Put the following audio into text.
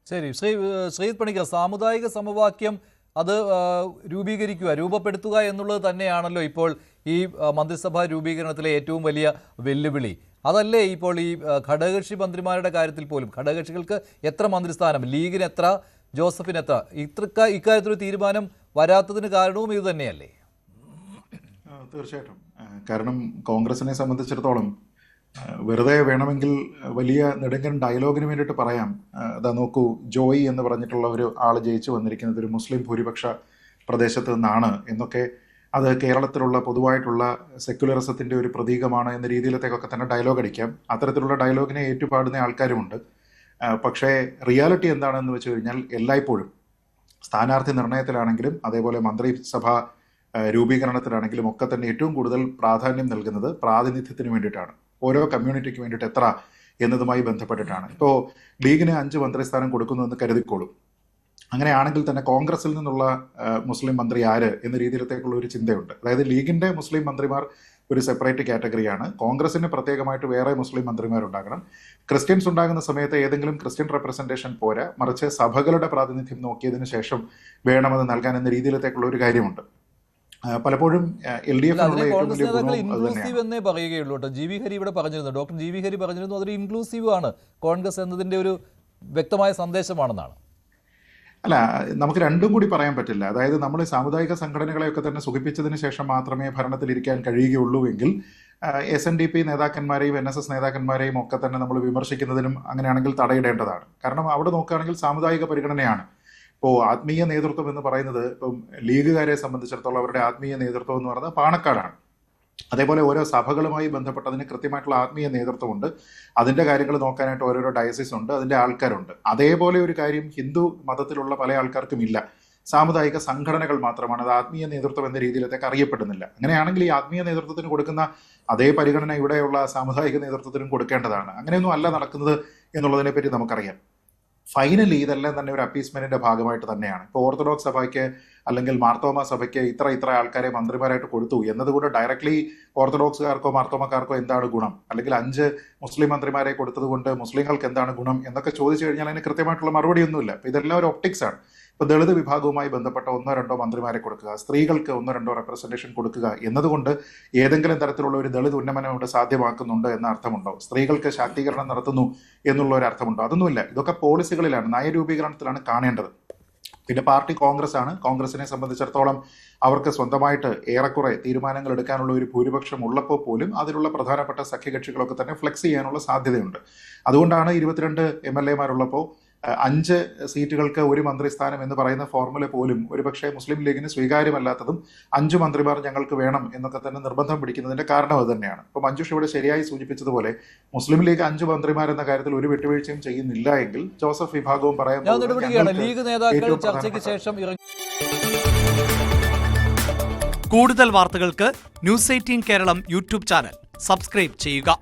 ശരി, ശ്രീജിത്ത് പണിക്കർ, സാമുദായിക സമവാക്യം അത് രൂപപ്പെടുത്തുക എന്നുള്ളത് തന്നെയാണല്ലോ ഇപ്പോൾ ഈ മന്ത്രിസഭാ രൂപീകരണത്തിലെ ഏറ്റവും വലിയ വെല്ലുവിളി. അതല്ലേ ഇപ്പോൾ ഈ ഘടകകക്ഷി മന്ത്രിമാരുടെ കാര്യത്തിൽ പോലും ഘടകകക്ഷികൾക്ക് എത്ര മന്ത്രിസ്ഥാനം, ലീഗിന് എത്ര, ജോസഫിന് എത്ര, ഇക്കാര്യത്തിലൊരു തീരുമാനം വരാത്തതിന് കാരണവും ഇത് തന്നെയല്ലേ? തീർച്ചയായിട്ടും. കാരണം കോൺഗ്രസിനെ സംബന്ധിച്ചിടത്തോളം വെറുതെ വേണമെങ്കിൽ വലിയ നെടുങ്കൻ ഡയലോഗിന് വേണ്ടിയിട്ട് പറയാം, അതാ നോക്കൂ, ജോയി എന്ന് പറഞ്ഞിട്ടുള്ള ഒരു ആൾ ജയിച്ചു വന്നിരിക്കുന്നത് ഒരു മുസ്ലിം ഭൂരിപക്ഷ പ്രദേശത്ത് നിന്നാണ് എന്നൊക്കെ, അത് കേരളത്തിലുള്ള പൊതുവായിട്ടുള്ള സെക്യുലറിസത്തിൻ്റെ ഒരു പ്രതീകമാണ് എന്ന രീതിയിലത്തേക്കൊക്കെ തന്നെ ഡയലോഗ് അടിക്കാം. അത്തരത്തിലുള്ള ഡയലോഗിനെ ഏറ്റുപാടുന്ന ആൾക്കാരുമുണ്ട്. പക്ഷേ റിയാലിറ്റി എന്താണെന്ന് വെച്ച് കഴിഞ്ഞാൽ എല്ലായ്പ്പോഴും സ്ഥാനാർത്ഥി നിർണയത്തിലാണെങ്കിലും അതേപോലെ മന്ത്രിസഭ രൂപീകരണത്തിലാണെങ്കിലും ഒക്കെ തന്നെ ഏറ്റവും കൂടുതൽ പ്രാധാന്യം നൽകുന്നത് പ്രാതിനിധ്യത്തിന് വേണ്ടിയിട്ടാണ്. ഓരോ കമ്മ്യൂണിറ്റിക്ക് വേണ്ടിയിട്ട് എത്ര എന്നതുമായി ബന്ധപ്പെട്ടിട്ടാണ്. ഇപ്പോൾ ലീഗിന് 5 മന്ത്രിസ്ഥാനം കൊടുക്കുന്നു എന്ന് കരുതിക്കോളും. അങ്ങനെയാണെങ്കിൽ തന്നെ കോൺഗ്രസിൽ നിന്നുള്ള മുസ്ലിം മന്ത്രി ആര് എന്ന രീതിയിലത്തേക്കുള്ള ഒരു ചിന്തയുണ്ട്. അതായത് ലീഗിൻ്റെ മുസ്ലിം മന്ത്രിമാർ ഒരു സെപ്പറേറ്റ് കാറ്റഗറിയാണ്, കോൺഗ്രസിന് പ്രത്യേകമായിട്ട് വേറെ മുസ്ലിം മന്ത്രിമാരുണ്ടാകണം. ക്രിസ്ത്യൻസ് ഉണ്ടാകുന്ന സമയത്ത് ഏതെങ്കിലും ക്രിസ്ത്യൻ റെപ്രസെൻറ്റേഷൻ പോരാ, മറിച്ച് സഭകളുടെ പ്രാതിനിധ്യം നോക്കിയതിന് ശേഷം വേണമെന്ന് നൽകാൻ എന്ന രീതിയിലത്തേക്കുള്ള ഒരു കാര്യമുണ്ട്. പലപ്പോഴും ഇൻക്ലൂസീവ് എന്നേ പറയുകയുള്ളൂ കേട്ടോ. ജി വി ഹരി ഇവിടെ പറഞ്ഞിരുന്നു, ഡോക്ടർ ജി വി ഹരി പറഞ്ഞിരുന്നു, അതൊരു ഇൻക്ലൂസീവ് ആണ് കോൺഗ്രസ് എന്നതിൻ്റെ ഒരു വ്യക്തമായ സന്ദേശമാണെന്നാണ്. അല്ല, നമുക്ക് രണ്ടും കൂടി പറയാൻ പറ്റില്ല. അതായത് നമ്മൾ സാമുദായിക സംഘടനകളെയൊക്കെ തന്നെ സുഖിപ്പിച്ചതിന് ശേഷം മാത്രമേ ഭരണത്തിലിരിക്കാൻ കഴിയുകയുള്ളൂ എങ്കിൽ SNDP നേതാക്കന്മാരെയും NSS നേതാക്കന്മാരെയും ഒക്കെ തന്നെ നമ്മൾ വിമർശിക്കുന്നതിനും അങ്ങനെയാണെങ്കിൽ തടയിടേണ്ടതാണ്. കാരണം അവിടെ നോക്കുകയാണെങ്കിൽ സാമുദായിക പരിഗണനയാണ്. ഇപ്പോൾ ആത്മീയ നേതൃത്വം എന്ന് പറയുന്നത്, ഇപ്പം ലീഗുകാരെ സംബന്ധിച്ചിടത്തോളം അവരുടെ ആത്മീയ നേതൃത്വം എന്ന് പറയുന്നത് പാണക്കാടാണ്. അതേപോലെ ഓരോ സഭകളുമായി ബന്ധപ്പെട്ടതിന് കൃത്യമായിട്ടുള്ള ആത്മീയ നേതൃത്വമുണ്ട്. അതിൻ്റെ കാര്യങ്ങൾ നോക്കാനായിട്ട് ഓരോരോ ഡയസിസ് ഉണ്ട്, അതിൻ്റെ ആൾക്കാരുണ്ട്. അതേപോലെ ഒരു കാര്യം ഹിന്ദു മതത്തിലുള്ള പല ആൾക്കാർക്കും ഇല്ല. സാമുദായിക സംഘടനകൾ മാത്രമാണ്, അത് ആത്മീയ നേതൃത്വം എന്ന രീതിയിലത്തേക്ക് അറിയപ്പെടുന്നില്ല. അങ്ങനെയാണെങ്കിൽ ഈ ആത്മീയ നേതൃത്വത്തിന് കൊടുക്കുന്ന അതേ പരിഗണന ഇവിടെയുള്ള സാമുദായിക നേതൃത്വത്തിനും കൊടുക്കേണ്ടതാണ്. അങ്ങനെയൊന്നും അല്ല നടക്കുന്നത് എന്നുള്ളതിനെ പറ്റി നമുക്കറിയാം. ഫൈനലി ഇതെല്ലാം തന്നെ ഒരു അപ്പീസ്മെന്റിന്റെ ഭാഗമായിട്ട് തന്നെയാണ്. ഇപ്പോൾ ഓർത്തഡോക്സ് സഭയ്ക്ക് അല്ലെങ്കിൽ മാർത്തോമ സഭയ്ക്ക് ഇത്ര ആൾക്കാരെ മന്ത്രിമാരായിട്ട് കൊടുത്തു എന്നതുകൊണ്ട് ഡയറക്ട്ലി ഓർത്തഡോക്സുകാർക്കോ മാർത്തോമക്കാർക്കോ എന്താണ് ഗുണം, അല്ലെങ്കിൽ 5 മുസ്ലിം മന്ത്രിമാരെ കൊടുത്തത് കൊണ്ട് മുസ്ലിങ്ങൾക്ക് എന്താണ് ഗുണം എന്നൊക്കെ ചോദിച്ചു കഴിഞ്ഞാൽ അതിന് കൃത്യമായിട്ടുള്ള മറുപടിയൊന്നുമില്ല. അപ്പോൾ ഇതെല്ലാം ഒരു ഒപ്റ്റിക്സ് ആണ്. ഇപ്പോൾ ദളിത് വിഭാഗവുമായി ബന്ധപ്പെട്ട 1-2 മന്ത്രിമാരെ കൊടുക്കുക, സ്ത്രീകൾക്ക് 1-2 റെപ്രസെൻറ്റേഷൻ കൊടുക്കുക എന്നതുകൊണ്ട് ഏതെങ്കിലും തരത്തിലുള്ള ഒരു ദളിത് ഉന്നമനം ഇവിടെ സാധ്യമാക്കുന്നുണ്ട് എന്ന അർത്ഥമുണ്ടോ? സ്ത്രീകൾക്ക് ശാക്തീകരണം നടത്തുന്നു എന്നുള്ള ഒരു അർത്ഥമുണ്ടോ? അതൊന്നുമില്ല. ഇതൊക്കെ പോളിസികളിലാണ്, നയരൂപീകരണത്തിലാണ് കാണേണ്ടത്. പിന്നെ പാർട്ടി കോൺഗ്രസ് ആണ്. കോൺഗ്രസിനെ സംബന്ധിച്ചിടത്തോളം അവർക്ക് സ്വന്തമായിട്ട് ഏറെക്കുറെ തീരുമാനങ്ങൾ എടുക്കാനുള്ള ഒരു ഭൂരിപക്ഷം ഉള്ളപ്പോൾ പോലും അതിലുള്ള പ്രധാനപ്പെട്ട സഖ്യകക്ഷികളൊക്കെ തന്നെ ഫ്ലെക്സ് ചെയ്യാനുള്ള സാധ്യതയുണ്ട്. അതുകൊണ്ടാണ് 22 MLA-മാരുള്ളപ്പോൾ 5 സീറ്റുകൾക്ക് 1 മന്ത്രിസ്ഥാനം എന്ന് പറയുന്ന ഫോർമുല പോലും ഒരുപക്ഷെ മുസ്ലിം ലീഗിന് സ്വീകാര്യമല്ലാത്തതും 5 മന്ത്രിമാർ ഞങ്ങൾക്ക് വേണം എന്നൊക്കെ തന്നെ നിർബന്ധം പിടിക്കുന്നതിന്റെ കാരണം അത് തന്നെയാണ്. ഇപ്പോൾ മഞ്ജുഷ് ഇവിടെ ശരിയായി സൂചിപ്പിച്ചതുപോലെ മുസ്ലിം ലീഗ് 5 മന്ത്രിമാരെന്ന കാര്യത്തിൽ ഒരു വിട്ടുവീഴ്ചയും ചെയ്യുന്നില്ല എങ്കിൽ ജോസഫ് വിഭാഗവും പറയാൻ ലീഗ് നേതാക്കൾ ചർച്ചയ്ക്ക് ശേഷം കൂടുതൽ വാർത്തകൾക്ക് News 18 Keralam YouTube channel subscribe ചെയ്യുക.